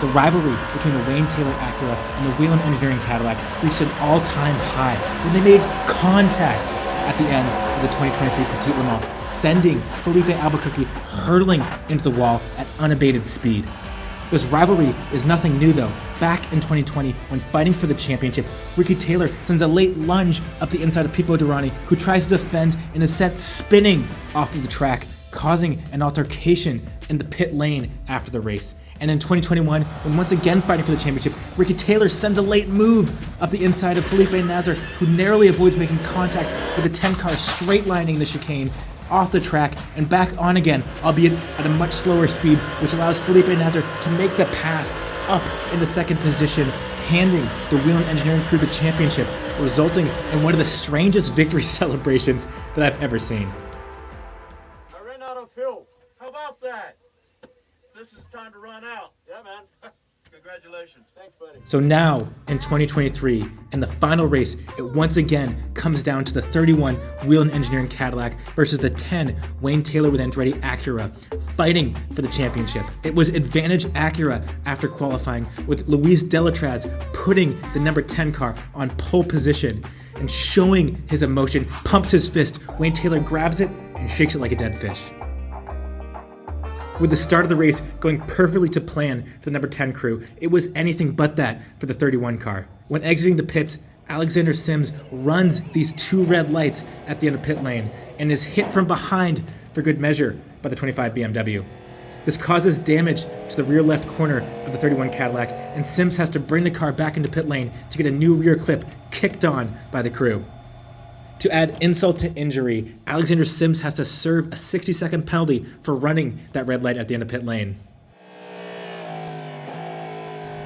the rivalry between the Wayne Taylor Acura and the Wheelen Engineering Cadillac reached an all-time high when they made contact at the end of the 2023 Petit Le Mans, sending Filipe Albuquerque hurtling into the wall at unabated speed. This rivalry is nothing new though. Back in 2020, when fighting for the championship, Ricky Taylor sends a late lunge up the inside of Pipo Derani, who tries to defend and is sent spinning off of the track, causing an altercation in the pit lane after the race. And in 2021, when once again fighting for the championship, Ricky Taylor sends a late move up the inside of Felipe Nasr, who narrowly avoids making contact with the 10 car straight lining the chicane off the track and back on again, albeit at a much slower speed, which allows Felipe Nasr to make the pass up in the second position, handing the Wheelen Engineering crew the championship, resulting in one of the strangest victory celebrations that I've ever seen. I ran out of fuel. How about that? This is time to run out. Yeah, man. Congratulations. Thanks, buddy. So now, in 2023, in the final race, it once again comes down to the 31 Wheelen Engineering Cadillac versus the 10 Wayne Taylor with Andretti Acura, fighting for the championship. It was advantage Acura after qualifying, with Luis Delatraz putting the number 10 car on pole position and showing his emotion, pumps his fist. Wayne Taylor grabs it and shakes it like a dead fish. With the start of the race going perfectly to plan for the number 10 crew, it was anything but that for the 31 car. When exiting the pits, Alexander Sims runs these two red lights at the end of pit lane and is hit from behind for good measure by the 25 BMW. This causes damage to the rear left corner of the 31 Cadillac, and Sims has to bring the car back into pit lane to get a new rear clip kicked on by the crew. To add insult to injury, Alexander Sims has to serve a 60-second penalty for running that red light at the end of pit lane.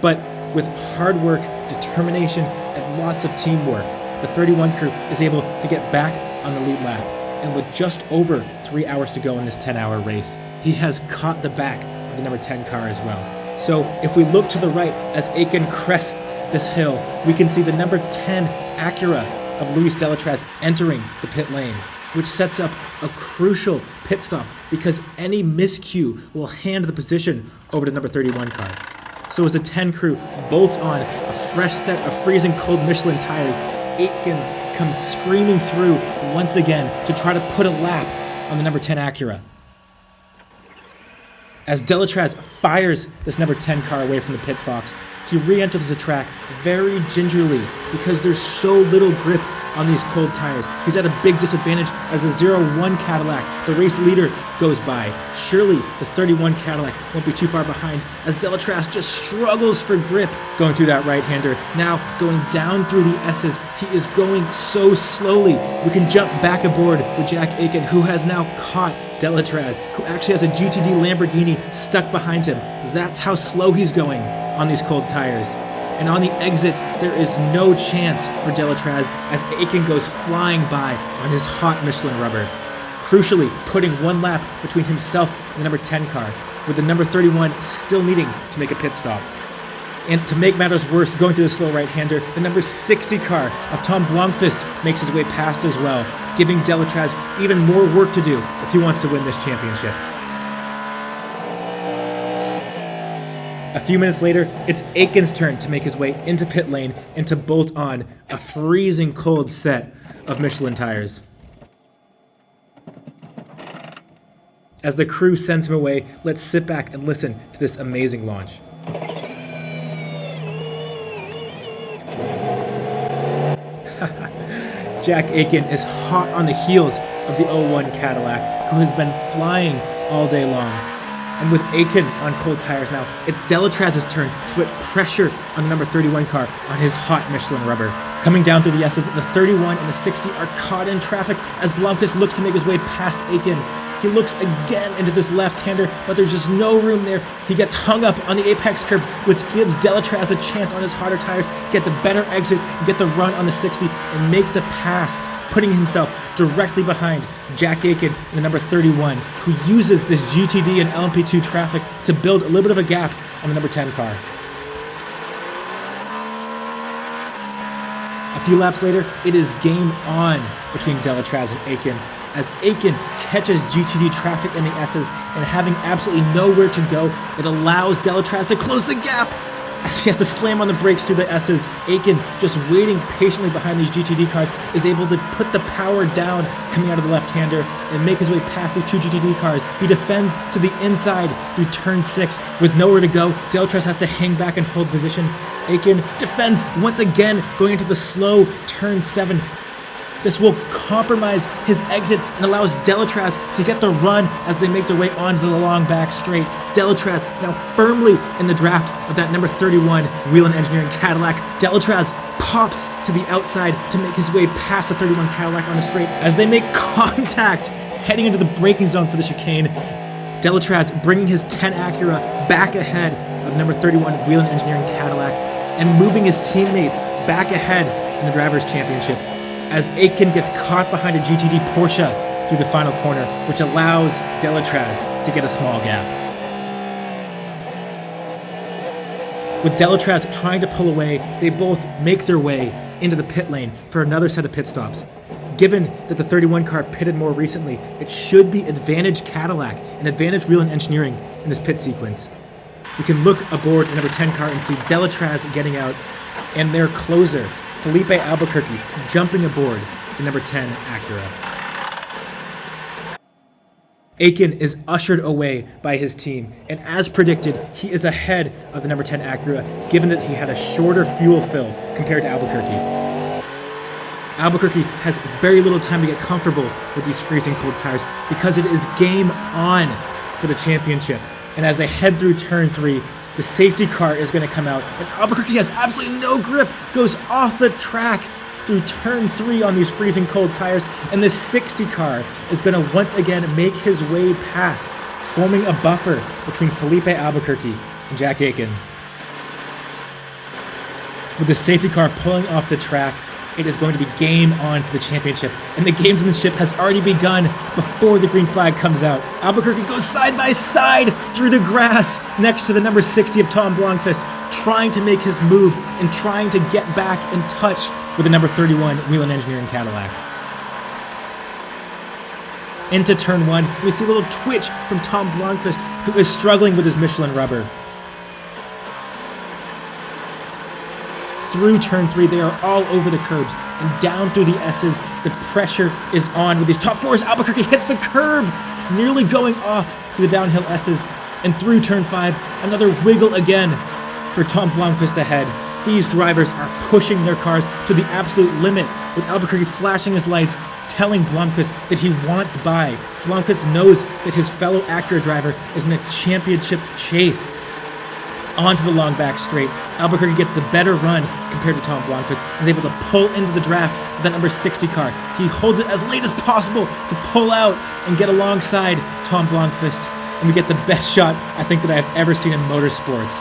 But with hard work, determination, and lots of teamwork, the 31 crew is able to get back on the lead lap. And with just over 3 hours to go in this 10-hour race, he has caught the back of the number 10 car as well. So if we look to the right as Aiken crests this hill, we can see the number 10 Acura of Luis Delatraz entering the pit lane, which sets up a crucial pit stop because any miscue will hand the position over to number 31 car. So as the 10 crew bolts on a fresh set of freezing cold Michelin tires, Aiken comes screaming through once again to try to put a lap on the number 10 Acura. As Delatraz fires this number 10 car away from the pit box, he re-enters the track very gingerly because there's so little grip on these cold tires. He's at a big disadvantage as the 01 Cadillac, the race leader, goes by. Surely the 31 Cadillac won't be too far behind as Delatraz just struggles for grip going through that right-hander. Now going down through the S's, he is going so slowly. We can jump back aboard with Jack Aiken, who has now caught Delatraz, who actually has a GTD Lamborghini stuck behind him. That's how slow he's going on these cold tires. And on the exit, there is no chance for Delatraz as Aiken goes flying by on his hot Michelin rubber, crucially putting one lap between himself and the number 10 car, with the number 31 still needing to make a pit stop. And to make matters worse, going through the slow right-hander, the number 60 car of Tom Blomqvist makes his way past as well, giving Delatraz even more work to do if he wants to win this championship. A few minutes later, it's Aiken's turn to make his way into pit lane and to bolt on a freezing cold set of Michelin tires. As the crew sends him away, let's sit back and listen to this amazing launch. Jack Aiken is hot on the heels of the 01 Cadillac, who has been flying all day long. And with Aiken on cold tires now, it's Delatraz's turn to put pressure on the number 31 car on his hot Michelin rubber. Coming down through the S's, the 31 and the 60 are caught in traffic as Blomqvist looks to make his way past Aiken. He looks again into this left-hander, but there's just no room there. He gets hung up on the apex curb, which gives Delatraz a chance on his hotter tires, get the better exit, and get the run on the 60, and make the pass, putting himself directly behind Jack Aiken in the number 31, who uses this GTD and LMP2 traffic to build a little bit of a gap on the number 10 car. A few laps later, it is game on between Delatraz and Aiken, as Aiken catches GTD traffic in the S's, and having absolutely nowhere to go, it allows Delatraz to close the gap. As he has to slam on the brakes through the S's, Aiken, just waiting patiently behind these GTD cars, is able to put the power down coming out of the left-hander and make his way past these two GTD cars. He defends to the inside through turn 6. With nowhere to go, Delatraz has to hang back and hold position. Aiken defends once again, going into the slow turn 7. This will compromise his exit and allows Delatraz to get the run as they make their way onto the long back straight. Delatraz now firmly in the draft of that number 31 Wheelen Engineering Cadillac. Delatraz pops to the outside to make his way past the 31 Cadillac on the straight as they make contact heading into the braking zone for the chicane. Delatraz bringing his 10 Acura back ahead of number 31 Wheelen Engineering Cadillac and moving his teammates back ahead in the Drivers' Championship, as Aiken gets caught behind a GTD Porsche through the final corner, which allows Delatraz to get a small gap. With Delatraz trying to pull away, they both make their way into the pit lane for another set of pit stops. Given that the 31 car pitted more recently, it should be advantage Cadillac and advantage Wheelen Engineering in this pit sequence. We can look aboard the number 10 car and see Delatraz getting out and their closer, Filipe Albuquerque, jumping aboard the number 10 Acura. Aiken is ushered away by his team, and as predicted, he is ahead of the number 10 Acura, given that he had a shorter fuel fill compared to Albuquerque. Albuquerque has very little time to get comfortable with these freezing cold tires because it is game on for the championship. And as they head through turn 3, the safety car is going to come out, and Albuquerque has absolutely no grip, goes off the track through turn 3 on these freezing cold tires, and the 60 car is going to once again make his way past, forming a buffer between Filipe Albuquerque and Jack Aiken. With the safety car pulling off the track, it is going to be game on for the championship, and the gamesmanship has already begun before the green flag comes out. Albuquerque goes side by side through the grass next to the number 60 of Tom Blomqvist, trying to make his move and trying to get back in touch with the number 31 Wheelen Engineering Cadillac. Into turn 1, we see a little twitch from Tom Blomqvist, who is struggling with his Michelin rubber. Through turn 3, they are all over the curbs, and down through the S's, the pressure is on with these top 4s. Albuquerque hits the curb, nearly going off to the downhill S's, and through turn 5, another wiggle again for Tom Blomqvist ahead. These drivers are pushing their cars to the absolute limit, with Albuquerque flashing his lights, telling Blomqvist that he wants by. Blomqvist knows that his fellow Acura driver is in a championship chase. Onto the long back straight, Albuquerque gets the better run compared to Tom Blomqvist and is able to pull into the draft with that number 60 car. He holds it as late as possible to pull out and get alongside Tom Blomqvist, and we get the best shot I think that I've ever seen in motorsports.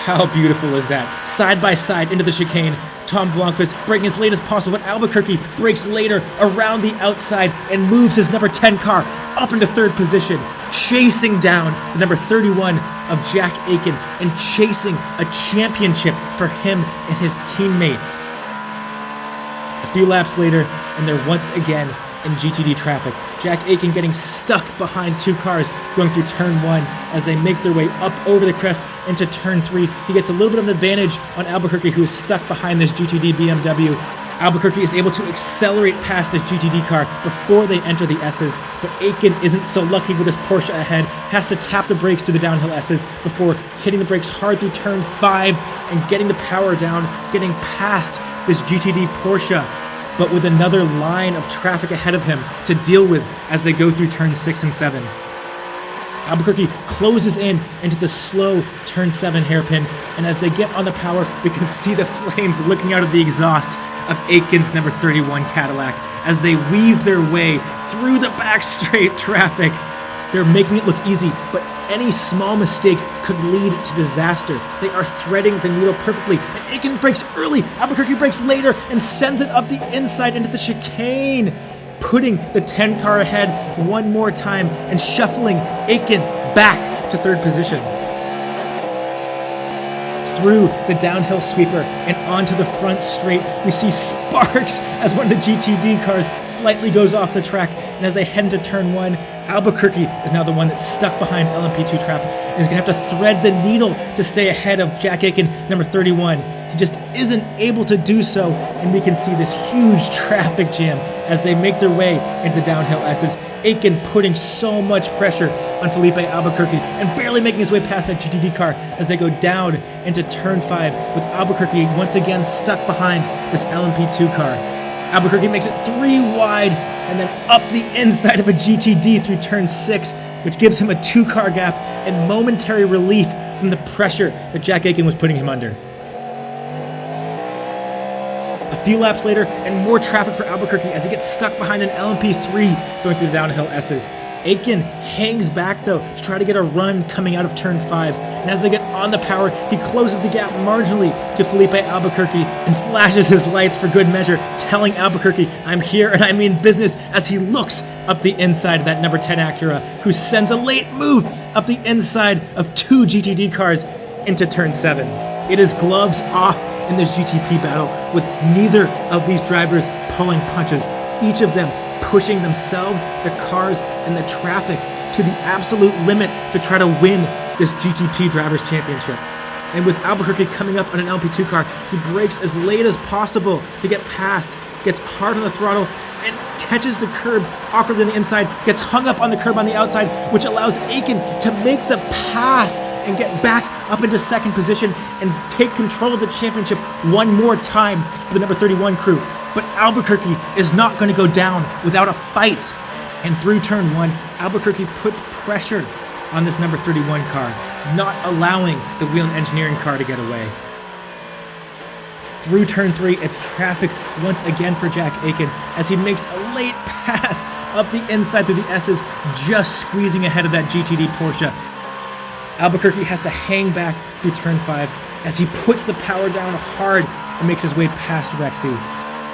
How beautiful is that? Side by side into the chicane, Tom Blomqvist braking as late as possible, but Albuquerque brakes later around the outside and moves his number 10 car up into 3rd position, chasing down the number 31 of Jack Aiken and chasing a championship for him and his teammates. A few laps later, and they're once again in GTD traffic. Jack Aiken getting stuck behind 2 cars going through turn 1 as they make their way up over the crest into turn 3. He gets a little bit of an advantage on Albuquerque, who is stuck behind this GTD BMW. Albuquerque is able to accelerate past this GTD car before they enter the S's, but Aiken isn't so lucky with his Porsche ahead, has to tap the brakes to the downhill S's before hitting the brakes hard through turn 5 and getting the power down, getting past this GTD Porsche, but with another line of traffic ahead of him to deal with as they go through turns 6 and 7. Albuquerque closes in into the slow turn 7 hairpin, and as they get on the power, we can see the flames looking out of the exhaust of Aiken's number 31 Cadillac as they weave their way through the back straight traffic. They're making it look easy, but any small mistake could lead to disaster. They are threading the needle perfectly, and Aiken brakes early, Albuquerque brakes later, and sends it up the inside into the chicane, putting the 10 car ahead one more time and shuffling Aiken back to 3rd position. through the downhill sweeper and onto the front straight. We see sparks as one of the GTD cars slightly goes off the track. And as they head into turn 1, Albuquerque is now the one that's stuck behind LMP2 traffic and is going to have to thread the needle to stay ahead of Jack Aiken, number 31. He just isn't able to do so, and we can see this huge traffic jam as they make their way into the downhill S's. Aiken putting so much pressure on Filipe Albuquerque and barely making his way past that GTD car as they go down into turn 5 with Albuquerque once again stuck behind this LMP2 car. Albuquerque makes it 3 wide and then up the inside of a GTD through turn 6, which gives him a 2-car gap and momentary relief from the pressure that Jack Aiken was putting him under. A few laps later, and more traffic for Albuquerque as he gets stuck behind an LMP3 going through the downhill S's. Aiken hangs back though to try to get a run coming out of turn 5, and as they get on the power, he closes the gap marginally to Filipe Albuquerque and flashes his lights for good measure, telling Albuquerque, "I'm here and I mean business," as he looks up the inside of that number 10 Acura, who sends a late move up the inside of 2 GTD cars into turn 7. It is gloves off in this GTP battle, with neither of these drivers pulling punches, each of them pushing themselves, the cars, and the traffic to the absolute limit to try to win this GTP Drivers' Championship. And with Albuquerque coming up on an LMP2 car, he brakes as late as possible to get past, gets hard on the throttle, and catches the curb awkwardly on the inside, gets hung up on the curb on the outside, which allows Aiken to make the pass and get back up into second position and take control of the championship one more time for the number 31 crew. But Albuquerque is not going to go down without a fight. And through turn 1, Albuquerque puts pressure on this number 31 car, not allowing the Wheelen engineering car to get away. Through turn 3, it's traffic once again for Jack Aiken as he makes a late pass up the inside through the S's, just squeezing ahead of that GTD Porsche. Albuquerque has to hang back through turn 5 as he puts the power down hard and makes his way past Rexy.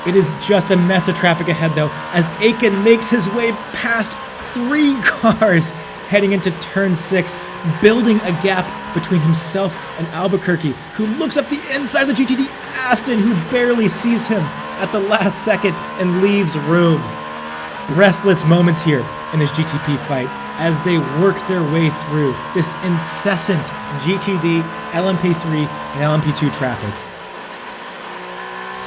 It is just a mess of traffic ahead though, as Aiken makes his way past 3 cars heading into turn 6, building a gap between himself and Albuquerque, who looks up the inside of the GTD Aston, who barely sees him at the last second and leaves room. Breathless moments here in this GTP fight as they work their way through this incessant GTD, LMP3, and LMP2 traffic.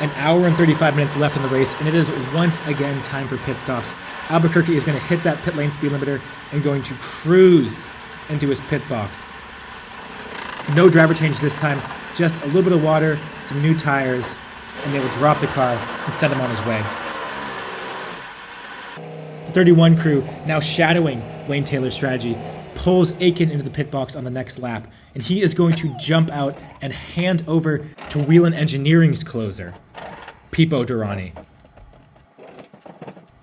An hour and 35 minutes left in the race, and it is once again time for pit stops. Albuquerque is going to hit that pit lane speed limiter and going to cruise into his pit box. No driver change this time, just a little bit of water, some new tires, and they will drop the car and send him on his way. The 31 crew, now shadowing Wayne Taylor's strategy, pulls Aiken into the pit box on the next lap, and he is going to jump out and hand over to Wheelen Engineering's closer, Pipo Derani.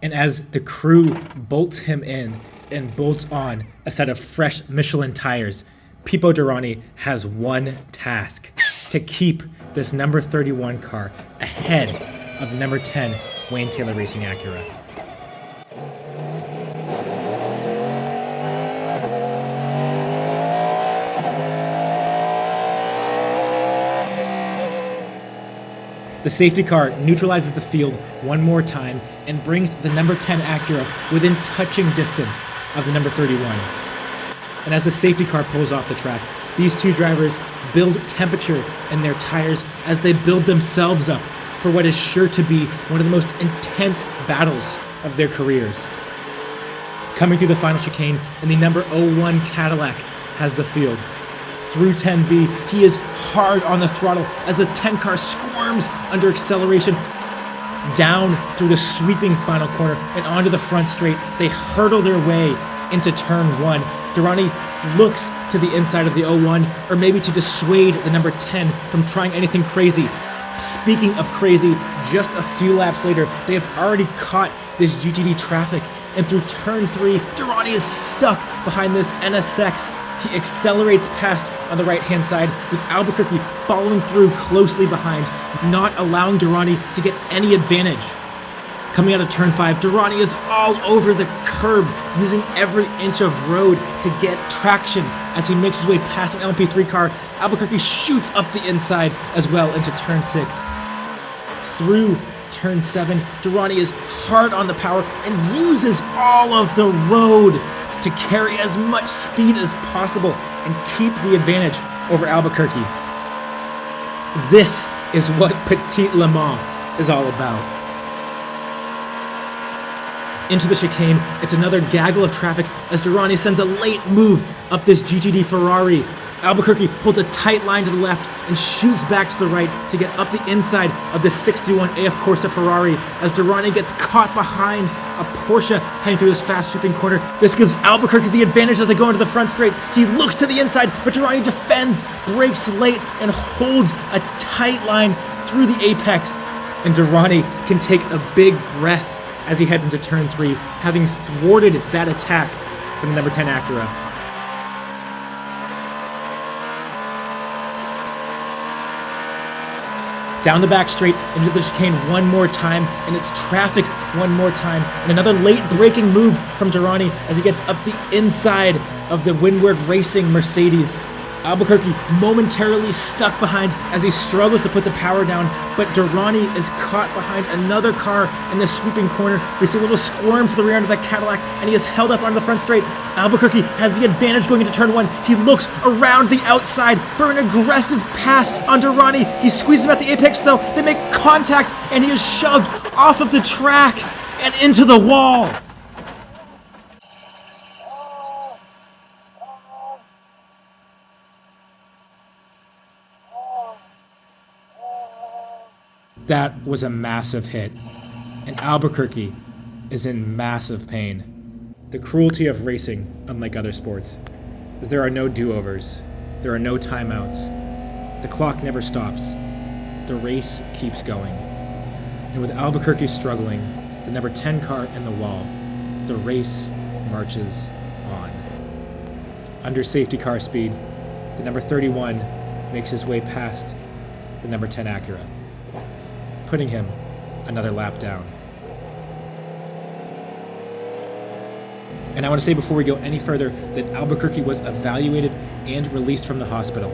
And as the crew bolts him in and bolts on a set of fresh Michelin tires, Pipo Derani has one task: to keep this number 31 car ahead of the number 10 Wayne Taylor Racing Acura. The safety car neutralizes the field one more time and brings the number 10 Acura within touching distance of the number 31. And as the safety car pulls off the track, these two drivers build temperature in their tires as they build themselves up for what is sure to be one of the most intense battles of their careers. Coming through the final chicane, and the number 01 Cadillac has the field. Through 10B, he is hard on the throttle as the 10 car squirms under acceleration. Down through the sweeping final corner and onto the front straight, they hurtle their way into turn 1. Derani looks to the inside of the 01, or maybe to dissuade the number 10 from trying anything crazy. Speaking of crazy, just a few laps later, they have already caught this GTD traffic, and through turn 3, Derani is stuck behind this NSX. He accelerates past on the right-hand side, with Albuquerque following through closely behind, not allowing Derani to get any advantage. Coming out of turn 5, Derani is all over the curb, using every inch of road to get traction as he makes his way past an LMP3 car. Albuquerque shoots up the inside as well into turn 6. Through turn 7, Derani is hard on the power and uses all of the road to carry as much speed as possible and keep the advantage over Albuquerque. This is what Petit Le Mans is all about. Into the chicane, it's another gaggle of traffic as Derani sends a late move up this GTD Ferrari. Albuquerque holds a tight line to the left and shoots back to the right to get up the inside of the 61 AF Corsa Ferrari as Derani gets caught behind a Porsche heading through this fast sweeping corner. This gives Albuquerque the advantage as they go into the front straight. He looks to the inside, but Derani defends, brakes late, and holds a tight line through the apex. And Derani can take a big breath as he heads into turn 3, having thwarted that attack from the number 10 Acura. Down the back straight into the chicane one more time, and it's traffic one more time, and another late braking move from Derani as he gets up the inside of the Windward Racing Mercedes. Albuquerque momentarily stuck behind as he struggles to put the power down, but Derani is caught behind another car in the sweeping corner. We see a little squirm for the rear end of that Cadillac, and he is held up onto the front straight. Albuquerque has the advantage going into turn 1. He looks around the outside for an aggressive pass on Derani. He squeezes him at the apex though. They make contact, and he is shoved off of the track and into the wall. That was a massive hit, and Albuquerque is in massive pain. The cruelty of racing, unlike other sports, is there are no do-overs, there are no timeouts. The clock never stops. The race keeps going. And with Albuquerque struggling, the number 10 car in the wall, the race marches on. Under safety car speed, the number 31 makes his way past the number 10 Acura, putting him another lap down. And I want to say before we go any further that Albuquerque was evaluated and released from the hospital.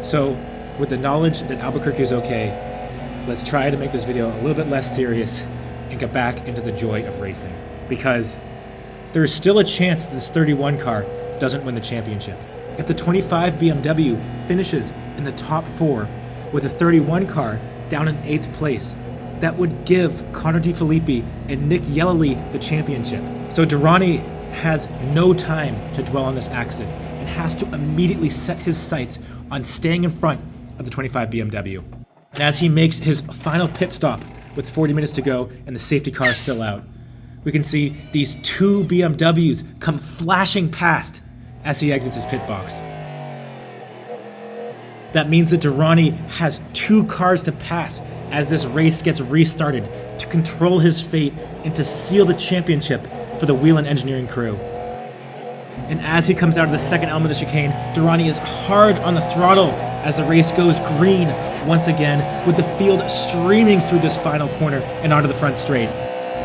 So, with the knowledge that Albuquerque is okay, let's try to make this video a little bit less serious and get back into the joy of racing. Because there is still a chance that this 31 car doesn't win the championship. If the 25 BMW finishes in the top 4 with a 31 car down in 8th place, that would give Connor De Filipe and Nick Yellowly the championship. So Derani has no time to dwell on this accident and has to immediately set his sights on staying in front of the 25 BMW. And as he makes his final pit stop with 40 minutes to go and the safety car is still out, we can see these 2 BMWs come flashing past as he exits his pit box. That means that Derani has 2 cars to pass as this race gets restarted to control his fate and to seal the championship for the Wheelen engineering crew. And as he comes out of the second element of the chicane, Derani is hard on the throttle as the race goes green once again, with the field streaming through this final corner and onto the front straight.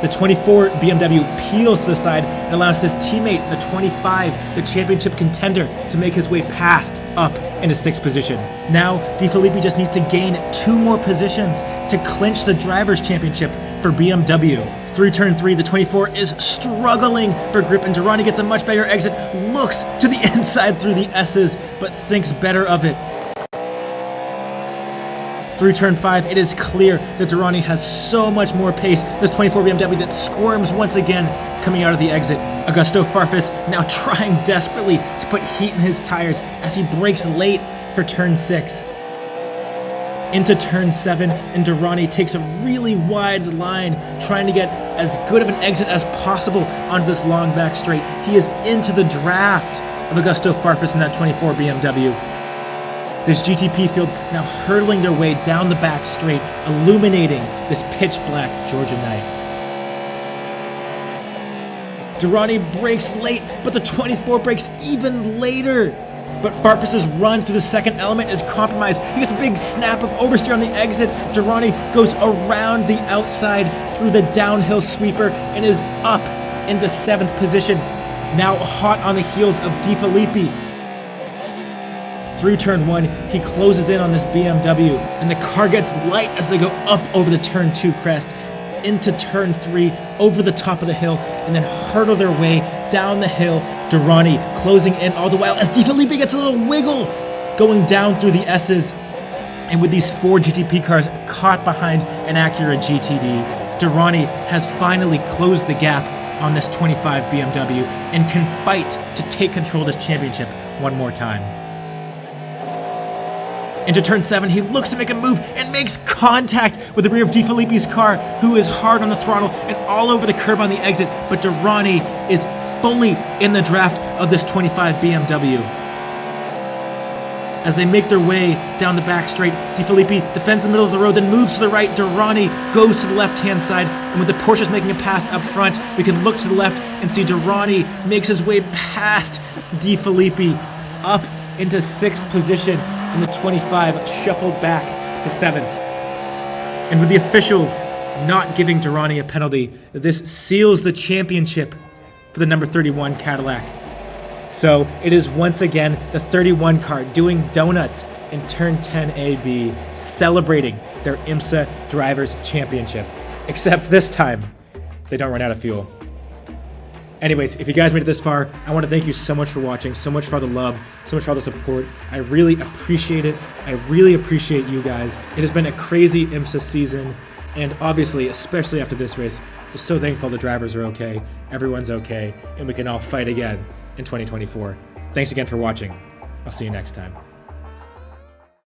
The 24 BMW peels to the side and allows his teammate, the 25, the championship contender, to make his way past up into 6th position. Now, De Filipe just needs to gain 2 more positions to clinch the Drivers' Championship for BMW. Through turn 3, the 24 is struggling for grip, and Derani gets a much better exit, looks to the inside through the S's, but thinks better of it. Through turn 5, it is clear that Derani has so much more pace. This 24 BMW that squirms once again coming out of the exit. Augusto Farfus now trying desperately to put heat in his tires as he brakes late for turn 6. Into turn 7, and Derani takes a really wide line, trying to get as good of an exit as possible onto this long back straight. He is into the draft of Augusto Farfus in that 24 BMW. This GTP field now hurtling their way down the back straight, illuminating this pitch black Georgia night. Derani brakes late, but the 24 brakes even later. but Farpus's run through the second element is compromised. He gets a big snap of oversteer on the exit. Derani goes around the outside through the downhill sweeper and is up into 7th position, now hot on the heels of Di Filipe. Through turn 1, he closes in on this BMW, and the car gets light as they go up over the turn 2 crest, into turn 3, over the top of the hill, and then hurdle their way down the hill. Derani closing in all the while as Di Filipe gets a little wiggle going down through the S's. And with these 4 GTP cars caught behind an Acura GTD, Derani has finally closed the gap on this 25 BMW and can fight to take control of this championship one more time. Into turn 7, he looks to make a move and makes contact with the rear of Di Filipe's car, who is hard on the throttle and all over the curb on the exit, but Derani is fully in the draft of this 25 BMW. As they make their way down the back straight, Di Filipe defends the middle of the road, then moves to the right. Derani goes to the left-hand side, and with the Porsches making a pass up front, we can look to the left and see Derani makes his way past Di Filipe up into 6th position, and the 25 shuffled back to 7th. And with the officials not giving Derani a penalty, this seals the championship for the number 31 Cadillac. So it is once again the 31 car doing donuts in turn 10 AB, celebrating their IMSA Drivers' Championship. Except this time, they don't run out of fuel. Anyways, if you guys made it this far, I want to thank you so much for watching, so much for all the love, so much for all the support. I really appreciate it. I really appreciate you guys. It has been a crazy IMSA season, and obviously, especially after this race, just so thankful the drivers are okay, everyone's okay, and we can all fight again in 2024. Thanks again for watching. I'll see you next time.